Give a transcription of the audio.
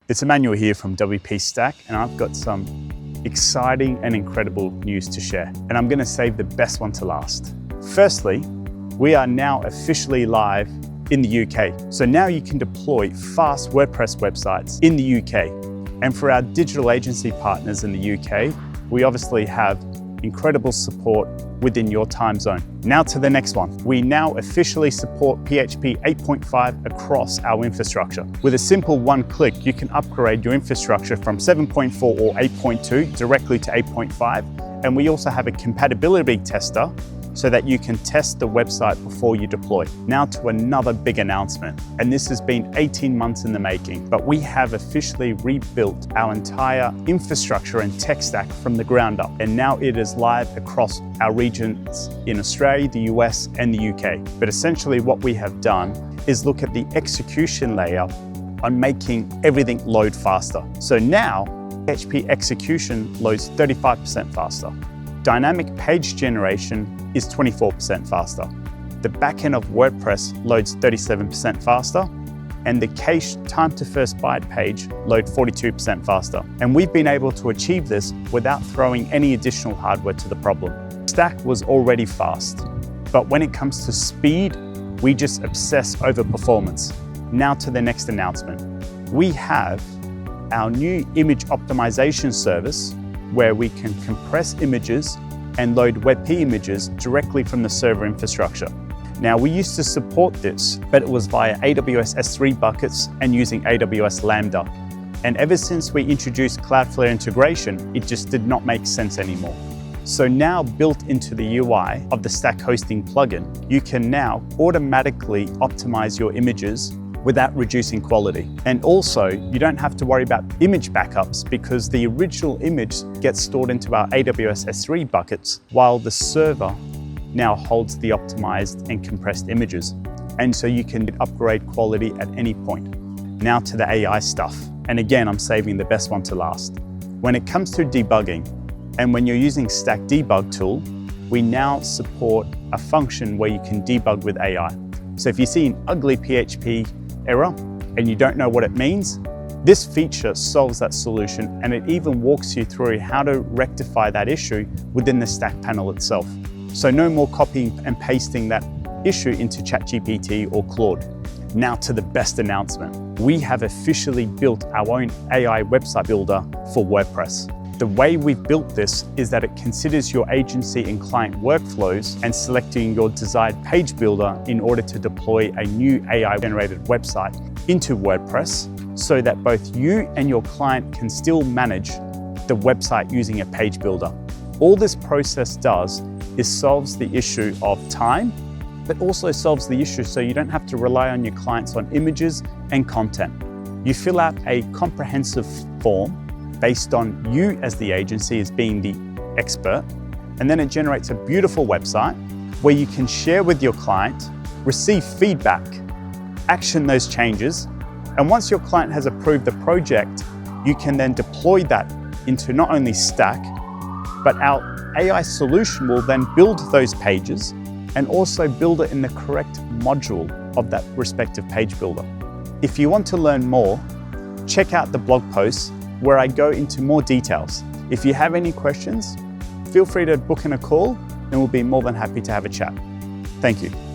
It's Emmanuel here from WPStaq, and I've got some exciting and incredible news to share. And I'm going to save the best one to last. Firstly, we are now officially live in the UK. So now you can deploy fast WordPress websites in the UK. And for our digital agency partners in the UK, we obviously have incredible support within your time zone. Now to the next one. We now officially support PHP 8.5 across our infrastructure. With a simple one click, you can upgrade your infrastructure from 7.4 or 8.2 directly to 8.5. And we also have a compatibility tester so that you can test the website before you deploy. Now to another big announcement, and this has been 18 months in the making, but we have officially rebuilt our entire infrastructure and tech stack from the ground up, and now it is live across our regions in Australia, the US, and the UK. But essentially what we have done is look at the execution layer on making everything load faster. So now, PHP execution loads 35% faster. Dynamic page generation is 24% faster. The backend of WordPress loads 37% faster, and the cache time to first byte page loads 42% faster. And we've been able to achieve this without throwing any additional hardware to the problem. Staq was already fast, but when it comes to speed, we just obsess over performance. Now to the next announcement. We have our new image optimization service where we can compress images and load WebP images directly from the server infrastructure. Now, we used to support this, but it was via AWS S3 buckets and using AWS Lambda. And ever since we introduced Cloudflare integration, it just did not make sense anymore. So now, built into the UI of the Staq hosting plugin, you can now automatically optimize your images without reducing quality. And also, you don't have to worry about image backups because the original image gets stored into our AWS S3 buckets, while the server now holds the optimized and compressed images. And so you can upgrade quality at any point. Now to the AI stuff. And again, I'm saving the best one to last. When it comes to debugging, and when you're using Staq debug tool, we now support a function where you can debug with AI. So if you see an ugly PHP error and you don't know what it means, this feature solves that solution, and it even walks you through how to rectify that issue within the Staq panel itself. So no more copying and pasting that issue into ChatGPT or Claude. Now to the best announcement. We have officially built our own AI website builder for WordPress. The way we've built this is that it considers your agency and client workflows and selecting your desired page builder in order to deploy a new AI-generated website into WordPress so that both you and your client can still manage the website using a page builder. All this process does is solves the issue of time, but also solves the issue so you don't have to rely on your clients on images and content. You fill out a comprehensive form based on you as the agency as being the expert, and then it generates a beautiful website where you can share with your client, receive feedback, action those changes, and once your client has approved the project, you can then deploy that into not only Staq, but our AI solution will then build those pages and also build it in the correct module of that respective page builder. If you want to learn more, check out the blog posts where I go into more details. If you have any questions, feel free to book in a call and we'll be more than happy to have a chat. Thank you.